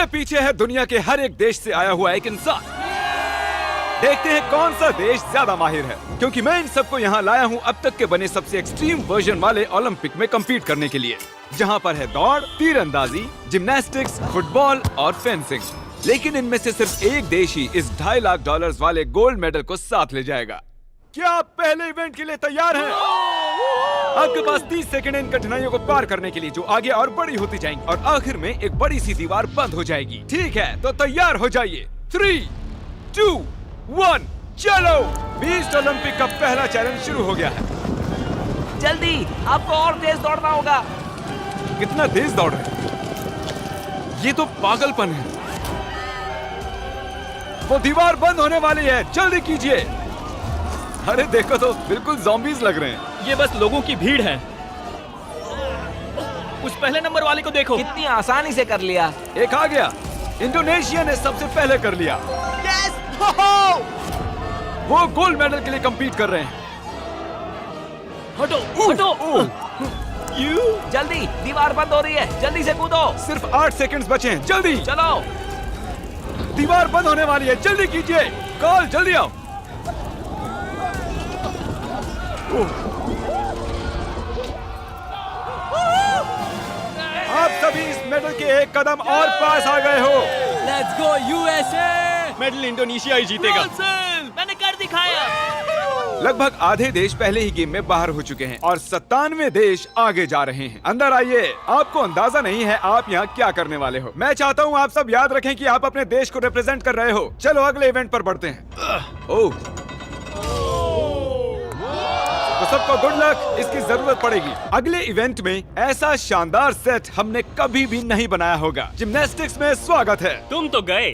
मेरे पीछे है दुनिया के हर एक देश से आया हुआ एक इंसान। देखते हैं कौन सा देश ज्यादा माहिर है, क्योंकि मैं इन सबको यहाँ लाया हूँ अब तक के बने सबसे एक्सट्रीम वर्जन वाले ओलंपिक में कम्पीट करने के लिए, जहाँ पर है दौड़, तीरंदाजी, जिम्नास्टिक्स, फुटबॉल और फेंसिंग। लेकिन इनमें से सिर्फ एक देश ही इस $2.5 लाख वाले गोल्ड मेडल को साथ ले जाएगा। क्या आप पहले इवेंट के लिए तैयार हैं? आपके पास 30 सेकंड इन कठिनाइयों को पार करने के लिए, जो आगे और बड़ी होती जाएंगी और आखिर में एक बड़ी सी दीवार बंद हो जाएगी। ठीक है, तो तैयार हो जाइए। 3, 2, 1, चलो। बीस्ट ओलंपिक का पहला चैलेंज शुरू हो गया है। जल्दी, आपको और तेज दौड़ना होगा। कितना तेज दौड़ रहे हैं? ये तो पागलपन है। वो दीवार बंद होने वाली है, जल्दी कीजिए। अरे देखो तो, बिल्कुल ज़ॉम्बीज लग रहे हैं। ये बस लोगों की भीड़ है। उस पहले नंबर वाले को देखो, कितनी आसानी से कर लिया। एक आ गया। इंडोनेशिया ने सबसे पहले कर लिया। यस! वो गोल्ड मेडल के लिए compete कर रहे हैं। हटो, हटो। जल्दी, दीवार बंद हो रही है, जल्दी से कूदो। सिर्फ 8 सेकंड्स बचे हैं, जल्दी। चलो, दीवार बंद होने वाली है, जल्दी कीजिए। कॉल, जल्दी आओ। आप सभी इस मेडल के एक कदम और पास आ गए हो। Let's go USA. Medal Indonesia ही जीतेगा। मैंने कर दिखाया। लगभग आधे देश पहले ही गेम में बाहर हो चुके हैं और 97 देश आगे जा रहे हैं। अंदर आइए। आपको अंदाजा नहीं है आप यहाँ क्या करने वाले हो। मैं चाहता हूँ आप सब याद रखें कि आप अपने देश को रिप्रेजेंट कर रहे हो। चलो अगले इवेंट पर बढ़ते हैं। ओह, तो सबको गुड लक, इसकी जरूरत पड़ेगी। अगले इवेंट में ऐसा शानदार सेट हमने कभी भी नहीं बनाया होगा। जिम्नास्टिक्स में स्वागत है। तुम तो गए।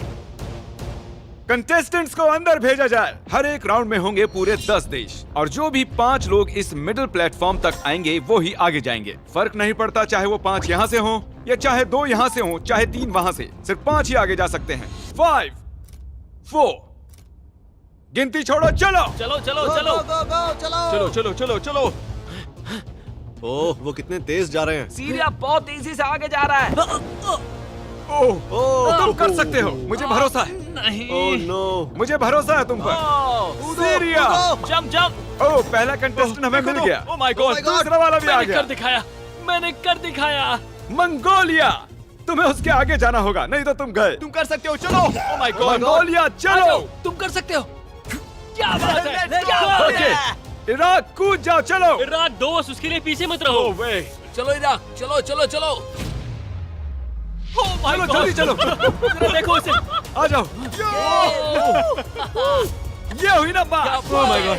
कंटेस्टेंट्स को अंदर भेजा जाए। हर एक राउंड में होंगे पूरे 10 देश और जो भी 5 लोग इस मिडिल प्लेटफॉर्म तक आएंगे वो ही आगे जाएंगे। फर्क नहीं पड़ता चाहे वो 5 यहाँ से हों या चाहे 2 यहाँ से हों, चाहे 3 वहाँ से, सिर्फ 5 ही आगे जा सकते हैं। 5, 4, गिनती छोड़ो, चलो चलो चलो चलो चलो चलो चलो चलो। ओह, वो कितने तेज जा रहे हैं। सीरिया बहुत तेजी से आगे जा रहा है। ओह, तुम कर सकते हो, मुझे भरोसा है। नहीं। ओह नो, मुझे भरोसा है तुम पर। सीरिया। Jump jump. ओह, पहला कंटेस्टेंट हमें मिल गया। ओह माय गॉड, दूसरा वाला भी आ मैंने गया। कर दिखाया, मैंने कर दिखाया। मंगोलिया, तुम्हें उसके आगे जाना होगा, नहीं तो तुम गए। तुम कर सकते हो, चलो। ओह माय गॉड, मंगोलिया, चलो। तुम कर सकते हो। क्या बात है, क्या ओके, बात है। इराक कूद जाओ, चलो। इराक दोस्त, उसके लिए पीछे मत रहो। चलो इराक, चलो चलो चलो। ओह माय चलो, गॉड, जल्दी चलो। जरा देखो इसे। आ जाओ। ये हुई ना बात। ओह माय गॉड।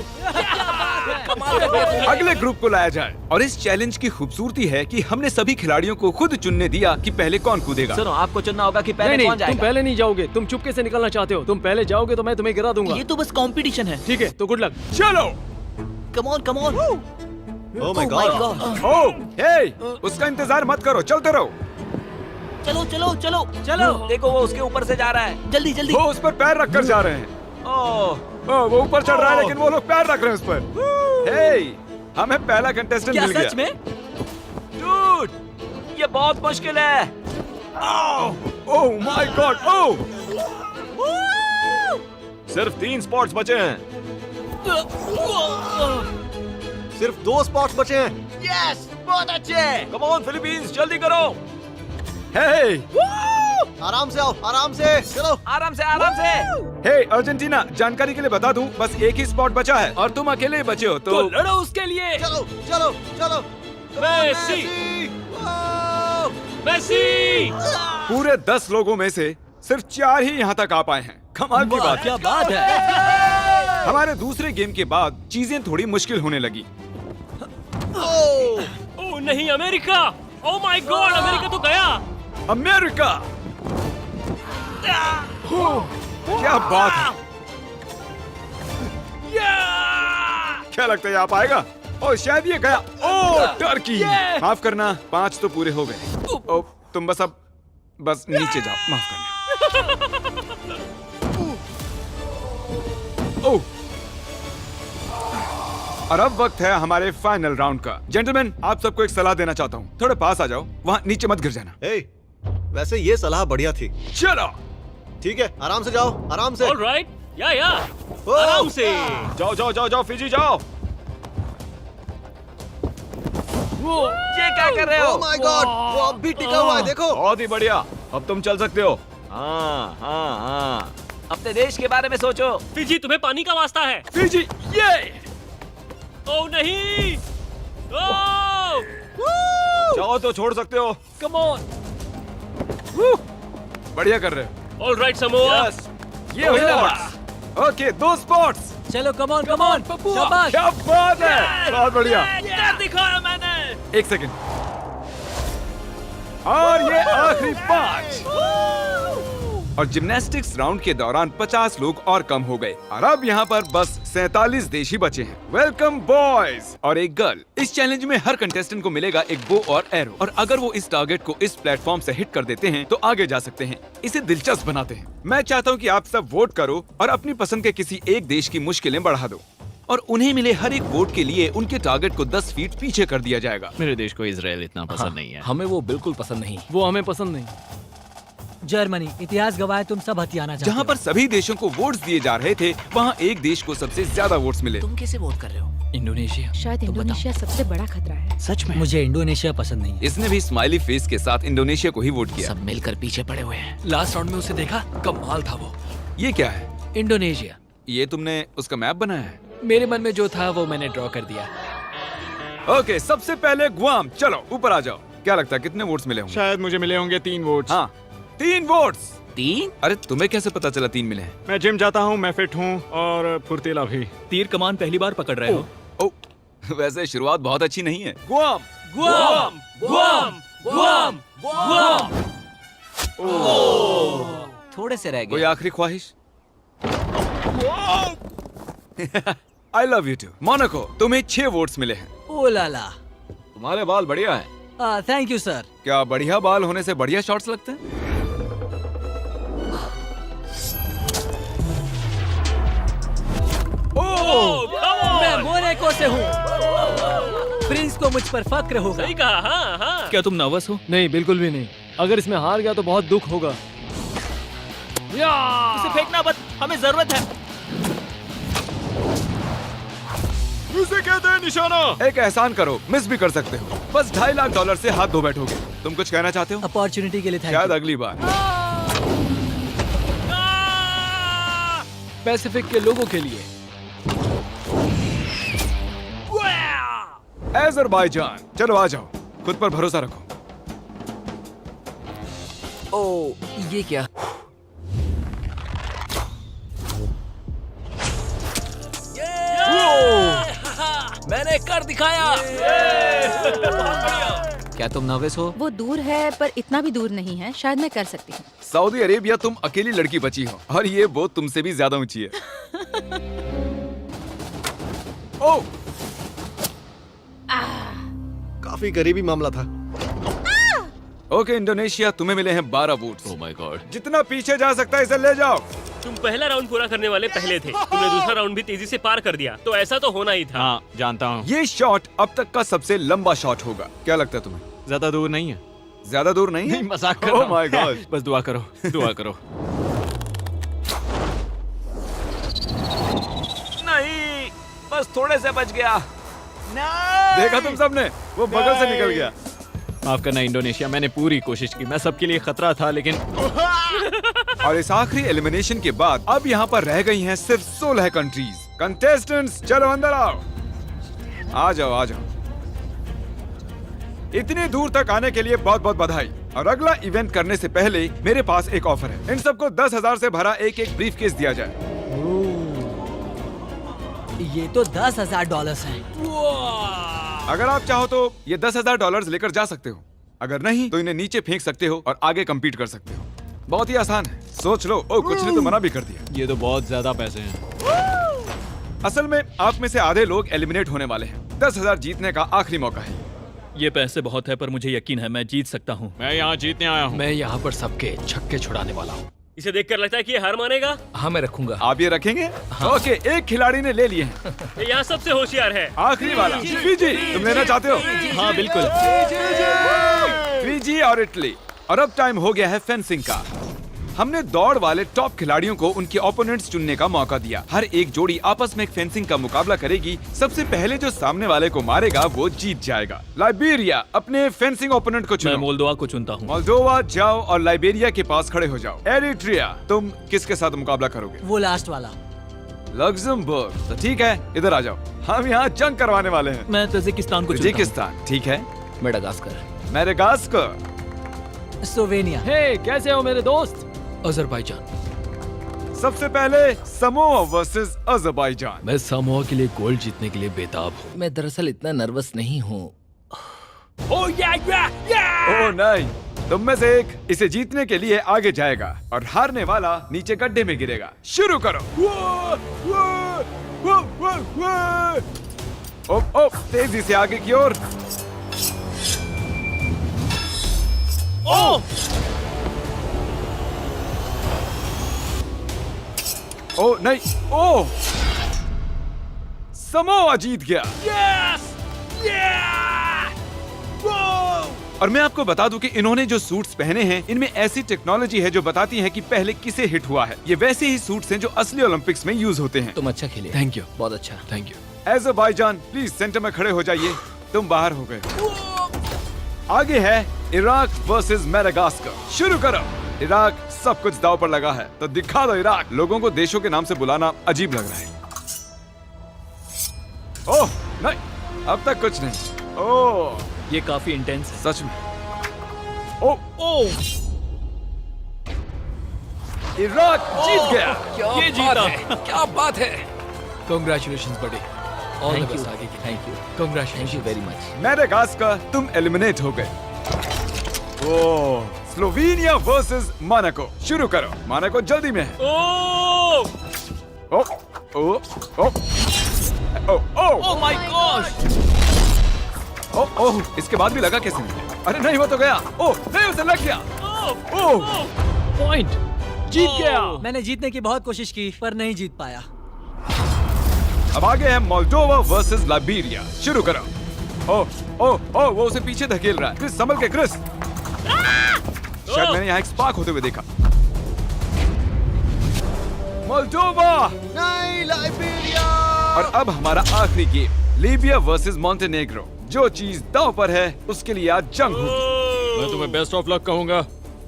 अगले ग्रुप को लाया जाए और इस चैलेंज की खूबसूरती है कि हमने सभी खिलाड़ियों को खुद चुनने दिया कि पहले कौन कूदेगा। सुनो, आपको चुनना होगा कि पहले नहीं, कौन तुम जाएगा। पहले नहीं जाओगे, तुम चुपके से निकलना चाहते हो। तुम पहले जाओगे तो मैं तुम्हें गिरा दूंगा। ये तो बस कंपटीशन है। ठीक है, तो गुड लक। चलो। Come on come on. Oh my god. Oh, hey, उसका इंतजार मत करो, चलते रहो। चलो चलो चलो चलो। देखो वो उसके ऊपर से जा रहा है। जल्दी जल्दी। वो उस पर पैर रखकर जा रहे हैं। ओह, वो ऊपर चढ़ रहा है लेकिन वो लोग पैर रख रहे हैं उस पर। हे, हमें पहला कंटेस्टेंट क्या मिल गया। सच में? डूड, ये बहुत मुश्किल है। ओह माय गॉड। ओह, सिर्फ 3 स्पॉट्स बचे हैं। सिर्फ 2 स्पॉट्स बचे हैं। यस, बहुत अच्छे। कम ऑन फिलीपींस, जल्दी करो। हे, आराम से आओ, आराम से चलो। आराम से आराम से। हे अर्जेंटीना, जानकारी के लिए बता दूं, बस एक ही स्पॉट बचा है और तुम अकेले ही बचे हो तो लड़ो उसके लिए। चलो चलो चलो। Messi, Messi. पूरे 10 लोगों में से सिर्फ 4 ही यहाँ तक आ पाए हैं। कमाल की बात। क्या बात है। हमारे दूसरे गेम के बाद चीजें थोड़ी मुश्किल होने लगी। ओह नहीं, America. Oh my God, America तो गया। अमेरिका। क्या बात है। क्या लगता है आप आएगा? ओह शायद ये गया। ओह टर्की। माफ करना, 5 तो पूरे हो गए। ओह तुम बस नीचे जाओ, माफ करना। ओह, और अब वक्त है हमारे फाइनल राउंड का। जेंटलमैन, आप सबको एक सलाह देना चाहता हूँ, थोड़े पास आ जाओ, वहाँ नीचे मत गिर जाना। हे, वैसे ये सलाह बढ़िया थी। चलो ठीक है, आराम से जाओ, आराम से। ऑलराइट, या ओ! आराम से। जाओ जाओ जाओ जाओ फिजी जाओ। ये क्या कर रहे ओह हो? माय गॉड, वो अब भी टिका हुआ है, देखो। बहुत ही बढ़िया, अब तुम चल सकते हो। हाँ हाँ हाँ। अपने देश के बारे में सोचो। फिजी, तुम्हें पानी का वास्ता है। फिजी ये ओह नहीं, ओह चाहो तो छोड़ सकते हो। Come on. बढ़िया कर रहे हो। Alright Samoa. यस, ये हुई ना। Okay, 2 spots. चलो कम ऑन शाबाश। क्या बात है, बहुत बढ़िया। कर दिखाया मैंने। 1 सेकंड। और ये आखिरी 5। और जिम्नास्टिक्स राउंड के दौरान 50 लोग और कम हो गए और अब यहाँ पर बस 47 देश ही बचे हैं। वेलकम बॉयज और एक गर्ल। इस चैलेंज में हर कंटेस्टेंट को मिलेगा एक बो और एरो, और अगर वो इस टारगेट को इस प्लेटफॉर्म से हिट कर देते हैं तो आगे जा सकते हैं। इसे दिलचस्प बनाते हैं। मैं चाहता हूँ कि आप सब वोट करो और अपनी पसंद के किसी एक देश की मुश्किलें बढ़ा दो, और उन्हें मिले हर एक वोट के लिए उनके टारगेट को 10 फीट पीछे कर दिया जाएगा। मेरे देश को इजराइल इतना पसंद नहीं है। हमें वो बिल्कुल पसंद नहीं। वो हमें पसंद नहीं। जर्मनी, इतिहास गवाह तुम सब हथियाना चाहते जहाँ पर सभी देशों को वोट्स दिए जा रहे थे, वहाँ एक देश को सबसे ज्यादा वोट्स मिले। तुम कैसे वोट कर रहे हो? इंडोनेशिया। शायद इंडोनेशिया सबसे बड़ा खतरा है। सच में? मुझे इंडोनेशिया पसंद नहीं है। इसने भी स्माइली फेस के साथ इंडोनेशिया को ही वोट किया। सब मिलकर पीछे पड़े हुए हैं। लास्ट राउंड में उसे देखा, कमाल था वो। ये क्या है? इंडोनेशिया। ये तुमने उसका मैप बनाया है? मेरे मन में जो था वो मैंने ड्रॉ कर दिया। ओके, सबसे पहले गुआम। चलो ऊपर आ जाओ। क्या लगता है कितने वोट्स मिले होंगे? शायद मुझे मिले होंगे 3 वोट्स। हाँ, 3 वोट्स। 3? अरे तुम्हें कैसे पता चला 3 मिले हैं? मैं जिम जाता हूँ, मैं फिट हूँ और फुर्तीला भी। तीर कमान पहली बार पकड़ रहे हो। ओ, वैसे शुरुआत बहुत अच्छी नहीं है। Guam. Guam, Guam, Guam, Guam. थोड़े से रह कोई गए। आखिरी ख्वाहिश? I love you too. Monaco, तुम्हें 6 वोट्स मिले हैं। ओ लाला। तुम्हारे बाल बढ़िया है। Thank you sir. क्या बढ़िया बाल होने से बढ़िया शॉट्स लगते हैं? मैं मोनाको से हूँ। प्रिंस को मुझ पर फक्र होगा। सही कहा, हाँ हाँ। क्या तुम नर्वस हो? नहीं, बिल्कुल भी नहीं। अगर इसमें हार गया तो बहुत दुख होगा। इसे फेंकना मत, हमें जरूरत है। उसे कहते हैं निशाना। एक एहसान करो, मिस भी कर सकते हो। बस $2.5 लाख से हाथ धो बैठोगे। तुम कुछ कहना चाहते हो? अपॉर्चुनिटी के लिए थैंक शायद यू। अगली बार। पैसिफिक के लोगों के लिए। अज़रबैजान, चलो आ जाओ। खुद पर भरोसा रखो। ओ, ये क्या? मैंने कर दिखाया। क्या तुम नर्वस हो? वो दूर है पर इतना भी दूर नहीं है, शायद मैं कर सकती हूँ। सऊदी अरेबिया, तुम अकेली लड़की बची हो और ये बोट तुमसे भी ज्यादा ऊंची है। ओह, काफी करीबी मामला था। ओके इंडोनेशिया, तुम्हें मिले हैं 12 वोट्स। Oh my God. जितना पीछे जा सकता है इसे ले जाओ। तुम पहला राउंड पूरा करने वाले पहले थे। तुमने दूसरा राउंड भी तेजी से पार कर दिया, तो ऐसा तो होना ही था। हाँ, जानता हूँ। ये शॉट अब तक का सबसे लंबा शॉट होगा। क्या लगता है तुम्हें? ज्यादा दूर नहीं है। ज्यादा दूर नहीं है? नहीं, मजाक कर रहा ओह हूँ। My God. बस दुआ करो, दुआ करो। नहीं, बस थोड़े से बच गया। देखा तुम सबने, वो बगल से निकल गया। माफ करना इंडोनेशिया, मैंने पूरी कोशिश की। मैं सबके लिए खतरा था, लेकिन और इस आखिरी एलिमिनेशन के बाद अब यहाँ पर रह गई हैं सिर्फ 16 कंट्रीज। कंटेस्टेंट्स, चलो अंदर आओ। आ जाओ, आ जाओ। इतनी दूर तक आने के लिए बहुत बहुत बधाई। और अगला इवेंट करने से पहले मेरे पास एक ऑफर है। इन सबको 10,000 से भरा एक ब्रीफकेस दिया जाए। ये तो $10,000 हैं। अगर आप चाहो तो ये $10,000 लेकर जा सकते हो। अगर नहीं तो इन्हें नीचे फेंक सकते हो और आगे कम्पीट कर सकते हो। बहुत ही आसान है, सोच लो। ओ, कुछ ने तो मना भी कर दिया। ये तो बहुत ज्यादा पैसे हैं। असल में आप में से आधे लोग एलिमिनेट होने वाले हैं। 10,000 जीतने का आखिरी मौका है। ये पैसे बहुत है, पर मुझे यकीन है मैं जीत सकता हूँ। मैं यहाँ जीतने आया हूँ। मैं यहाँ पर सबके छक्के छुड़ाने वाला हूँ। इसे देखकर लगता है कि ये हार मानेगा। हाँ, मैं रखूंगा। आप ये रखेंगे? ओके, एक खिलाड़ी ने ले लिए हैं। ये यहाँ सबसे होशियार है। आखिरी वाला फिजी, तुम लेना चाहते हो? हाँ बिल्कुल। फिजी और इटली। और अब टाइम हो गया है फेंसिंग का। हमने दौड़ वाले टॉप खिलाड़ियों को उनके ओपोनेंट्स चुनने का मौका दिया। हर एक जोड़ी आपस में एक फेंसिंग का मुकाबला करेगी। सबसे पहले जो सामने वाले को मारेगा वो जीत जाएगा। लाइबेरिया, अपने फेंसिंग ओपोनेंट को मैं चुनो। मोल्दोवा को चुनता हूँ। मोल्दोवा जाओ और लाइबेरिया के पास खड़े हो जाओ। एरिट्रिया, तुम किसके साथ मुकाबला करोगे? वो लास्ट वाला। लग्जमबर्ग, तो ठीक है, इधर आ जाओ, हम यहाँ जंग करवाने वाले हैं। मैं तजिकिस्तान को चुनता हूँ। तजिकिस्तान, ठीक है। Madagascar, Madagascar, Slovenia. हे, कैसे हो मेरे दोस्त? अजरबैजान। सबसे पहले समोआ वर्सेस अजरबैजान। मैं सामोआ के लिए गोल्ड जीतने के लिए बेताब हूँ। मैं दरअसल इतना नर्वस नहीं हूँ। ओह नहीं, तुम में से एक इसे जीतने के लिए आगे जाएगा और हारने वाला नीचे गड्ढे में गिरेगा। शुरू करो। ओह, तेजी से आगे की ओर। ओह नहीं, ओह, समोआ जीत गया। और मैं आपको बता दूं कि इन्होंने जो सूट्स पहने हैं इनमें ऐसी टेक्नोलॉजी है जो बताती है कि पहले किसे हिट हुआ है। ये वैसे ही सूट्स हैं जो असली ओलंपिक्स में यूज होते हैं। तुम अच्छा खेले। Thank you. बहुत अच्छा, thank you. Azerbaijan, please centre में खड़े हो जाइए। तुम बाहर हो गए। आगे है इराक वर्सेस मेडागास्कर। शुरू करो। इराक, सब कुछ दांव पर लगा है, तो दिखा दो इराक। लोगों को देशों के नाम से बुलाना अजीब लग रहा है। ओह नहीं, अब तक कुछ नहीं। ओह, ये काफी इंटेंस है। सच में। ओह, इराक जीत गया। ये जीता। क्या बात है। Congratulations buddy. All the Thank best you. आगे के लिए। Thank you. Congratulations. Thank you very much. Madagascar, तुम एलिमिनेट हो गए। ओह, स्लोवेनिया वर्सेस मोनाको। शुरू करो। मोनाको जल्दी में है। ओह, ओह, ओह, ओह, माय गॉश। ओह, ओह, इसके बाद भी लगा कैसे नहीं? अरे नहीं, वो तो गया। ओह नहीं, उसे लग गया। ओह, पॉइंट, जीत गया। मैंने जीतने की बहुत कोशिश की पर नहीं जीत पाया। अब आगे है मोल्दोवा वर्सेस लाइबेरिया। शुरू करो। ओह, ओह, ओह, वो उसे पीछे धकेल रहा है। क्रिस, संभल के क्रिस। शायद मैंने यहाँ एक स्पार्क होते हुए देखा। मोल्दोवा। नहीं, लाइबेरिया। और अब हमारा आखिरी गेम, लीबिया वर्सेस मॉन्टेनेग्रो। जो चीज दांव पर है उसके लिए आज जंग होगी। मैं तुम्हें बेस्ट ऑफ लक कहूंगा,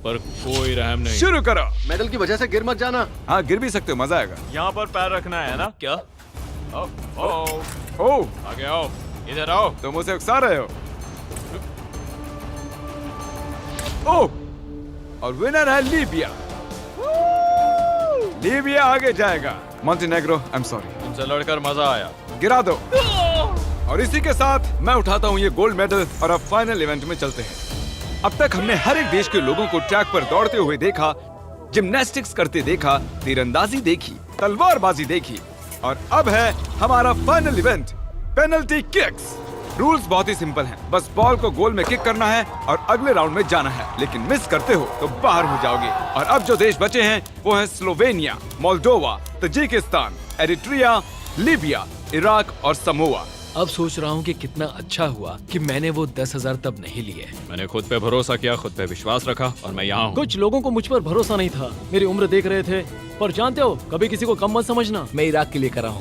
पर कोई रहम नहीं। शुरू करो। मेडल की वजह से गिर मत जाना। हाँ, गिर भी सकते हो, मजा आएगा। यहाँ पर पैर रखना है ना? क्या? ओह, आगे आओ, इधर आओ। तुम उसे उकसा रहे हो। ओह, और विनर है लीबिया। लीबिया आगे जाएगा। Montenegro, I am sorry. तुमसे लड़कर मजा आया। गिरा दो। और इसी के साथ मैं उठाता हूँ ये गोल्ड मेडल और अब फाइनल इवेंट में चलते हैं। अब तक हमने हर एक देश के लोगों को ट्रैक पर दौड़ते हुए देखा, जिम्नास्टिक्स करते देखा, तीरंदाजी देखी, तलवारबाजी देखी, और अब है हमारा final event, penalty kicks. Rules बहुत ही सिंपल हैं। बस बॉल को गोल में किक करना है और अगले राउंड में जाना है, लेकिन मिस करते हो तो बाहर हो जाओगे। और अब जो देश बचे हैं वो है Slovenia, Moldova, Tajikistan, Eritrea, Libya, Iraq और समोआ। अब सोच रहा हूँ कि कितना अच्छा हुआ कि मैंने वो 10,000 तब नहीं लिए। मैंने खुद पे भरोसा किया, खुद पे विश्वास रखा, और मैं यहाँ हूँ। कुछ लोगों को मुझ पर भरोसा नहीं था, मेरी उम्र देख रहे थे, पर जानते हो कभी किसी को कम मत समझना। मैं इराक के लिए कर रहा हूँ।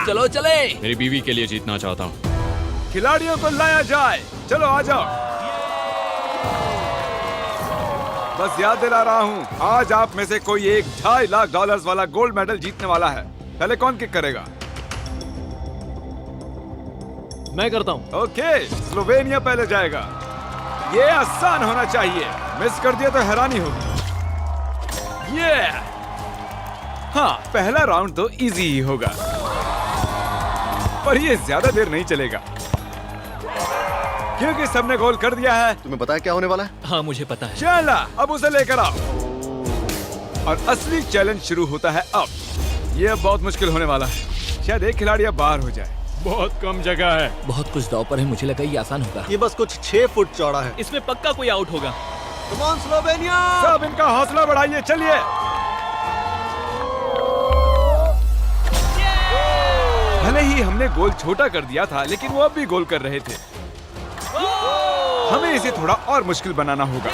चलो चले। मेरी बीवी के लिए जीतना चाहता हूँ। खिलाड़ियों को लाया जाए। चलो आ जाओ। बस याद दिला रहा हूँ, आज आप में से कोई एक $2.5 लाख वाला गोल्ड मेडल जीतने वाला है। पहले कौन किक करेगा? मैं करता हूँ। ओके, स्लोवेनिया पहले जाएगा। ये आसान होना चाहिए, मिस कर दिया तो हैरानी होगी। ये हाँ, पहला राउंड तो इजी ही होगा, पर ये ज्यादा देर नहीं चलेगा क्योंकि सबने गोल कर दिया है। तुम्हें पता है क्या होने वाला है? हाँ मुझे पता है। चला, अब उसे लेकर आओ। और असली चैलेंज शुरू होता है अब। ये अब बहुत मुश्किल होने वाला है। शायद एक खिलाड़ी अब बाहर हो जाए। बहुत कम जगह है। बहुत कुछ दांव पर है, मुझे लगा ये आसान होगा। ये बस कुछ 6 फुट चौड़ा है। इसमें पक्का कोई आउट होगा। Come on Slovenia. सब इनका हौसला बढ़ाइए, चलिए। भले ही हमने गोल छोटा कर दिया था, लेकिन वो अब भी गोल कर रहे थे। हमें इसे थोड़ा और मुश्किल बनाना होगा।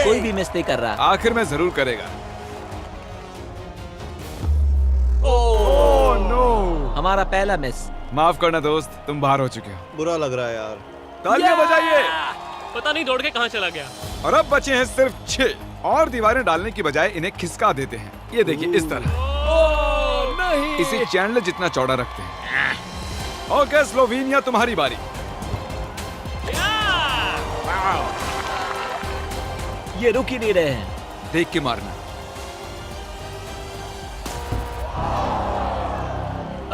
कोई भी मिस नहीं कर रहा। आखिर में जरूर करेगा। Oh no! हमारा पहला मिस। माफ करना दोस्त, तुम बाहर हो चुके हो। बुरा लग रहा है यार। तालियां बजाइए। पता नहीं दौड़ के कहाँ चला गया। और अब बचे हैं सिर्फ 6 और दीवारें डालने की बजाय इन्हें खिसका देते हैं। ये देखिए इस तरह। नहीं। इसे चैंडलर जितना चौड़ा रखते हैं। ओके स्लोवेनिया, तुम्हारी बारी। ये रुक ही नहीं रहे हैं। देख के मारना।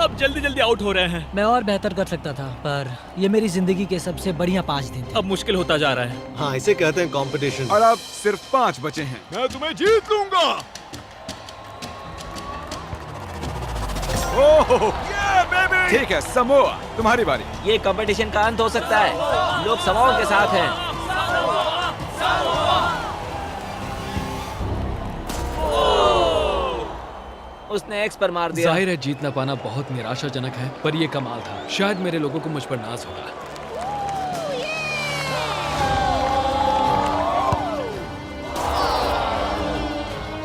अब जल्दी जल्दी आउट हो रहे हैं। मैं और बेहतर कर सकता था, पर ये मेरी जिंदगी के सबसे बढ़िया 5 दिन थे। अब मुश्किल होता जा रहा है। हाँ, इसे कहते हैं कंपटीशन। और अब सिर्फ 5 बचे हैं। मैं तुम्हें जीत लूंगा। ओह, ठीक है समोआ, तुम्हारी बारी। ये कंपटीशन का अंत हो सकता है। लोग समाओं के साथ हैं। उसने एक्स पर मार दिया। जाहिर है जीत ना पाना बहुत निराशाजनक है, पर ये कमाल था। शायद मेरे लोगों को मुझ पर नाज होगा।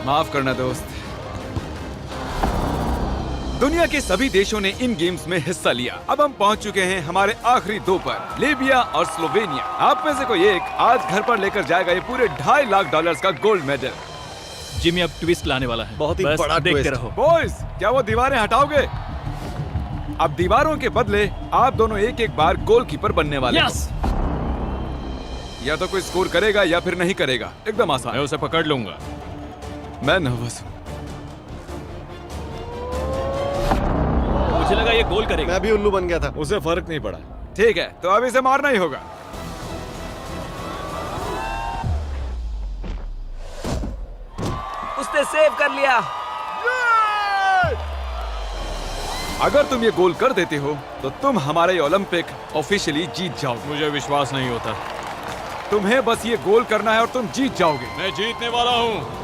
माफ करना दोस्त। दुनिया के सभी देशों ने इन गेम्स में हिस्सा लिया। अब हम पहुंच चुके हैं हमारे आखिरी 2 पर, लीबिया और स्लोवेनिया। आप में से कोई एक आज घर पर लेकर जाएगा ये पूरे $2.5 लाख का गोल्ड मेडल। जिमी अब ट्विस्ट लाने वाला है। बहुत ही बस बड़ा देखते ट्विस्ट। रहो। बॉयज, क्या वो दीवारें हटाओगे? अब दीवारों के बदले आप दोनों एक बार गोलकीपर बनने वाले हो। या तो कोई स्कोर करेगा या फिर नहीं करेगा। एकदम आसान। मैं उसे पकड़ लूंगा। मैं नर्वस हूँ। मुझे लगा ये गोल करेगा। मैं भी उल्लू बन गया था। उसे फर्क नहीं पड़ा। ठीक है, तो अब इसे मारना ही होगा। उसने सेव कर लिया। अगर तुम ये गोल कर देते हो तो तुम हमारा ये ओलंपिक ऑफिशियली जीत जाओगे। मुझे विश्वास नहीं होता। तुम्हें बस ये गोल करना है और तुम जीत जाओगे। मैं जीतने वाला हूँ।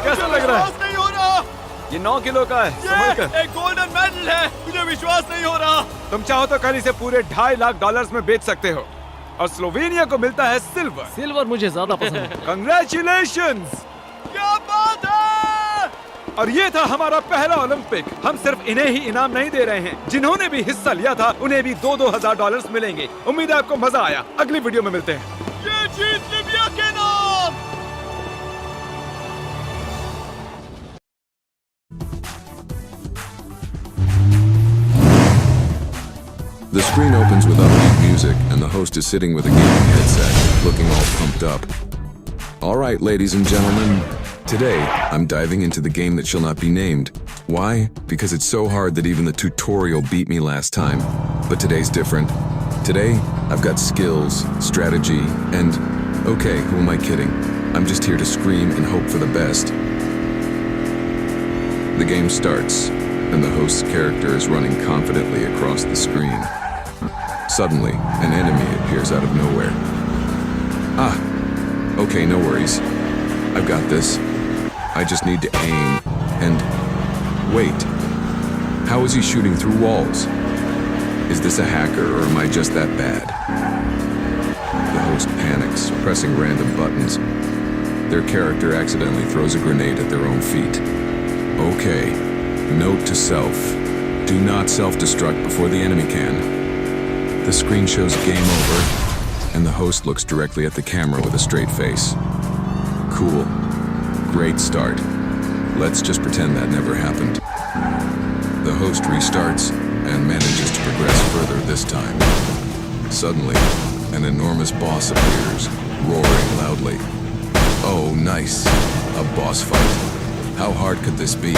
कैसा लग रहा है? नहीं हो रहा। ये 9 किलो का है। संभल कर। एक गोल्डन मेडल है। मुझे विश्वास नहीं हो रहा। तुम चाहो तो कल इसे पूरे $2.5 लाख में बेच सकते हो और स्लोवेनिया को मिलता है सिल्वर। सिल्वर मुझे ज्यादा पसंद है। कंग्रेचुलेशंस! क्या बात है। और ये था हमारा पहला ओलंपिक। हम सिर्फ इन्हें ही इनाम नहीं दे रहे हैं, जिन्होंने भी हिस्सा लिया था उन्हें भी $2,000 मिलेंगे। उम्मीद है आपको मजा आया। अगली वीडियो में मिलते हैं। ये जीत लीबिया के नाम। The screen opens with upbeat music, and the host is sitting with a gaming headset, looking all pumped up. All right, ladies and gentlemen, today I'm diving into the game that shall not be named. Why? Because it's so hard that even the tutorial beat me last time. But today's different. Today, I've got skills, strategy, and okay, who am I kidding? I'm just here to scream and hope for the best. The game starts, and the host's character is running confidently across the screen. Suddenly, an enemy appears out of nowhere. Ah, okay, no worries. I've got this. I just need to aim, and wait. How is he shooting through walls? Is this a hacker, or am I just that bad? The host panics, pressing random buttons. Their character accidentally throws a grenade at their own feet. Okay, note to self. Do not self-destruct before the enemy can. The screen shows game over, and the host looks directly at the camera with a straight face. Cool. Great start. Let's just pretend that never happened. The host restarts and manages to progress further this time. Suddenly, an enormous boss appears, roaring loudly. Oh, nice. A boss fight. How hard could this be?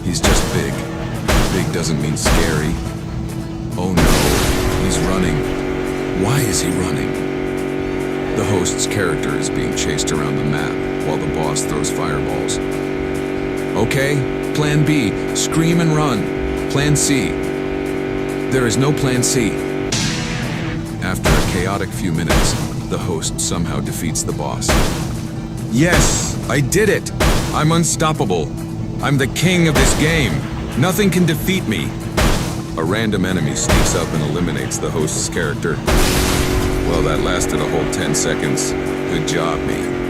He's just big. Big doesn't mean scary. Oh no, he's running. Why is he running? The host's character is being chased around the map while the boss throws fireballs. Okay? Plan B, scream and run. Plan C. There is no plan C. After a chaotic few minutes, the host somehow defeats the boss. Yes, I did it! I'm unstoppable. I'm the king of this game. Nothing can defeat me. A random enemy sneaks up and eliminates the host's character. Well, that lasted a whole 10 seconds. Good job, me.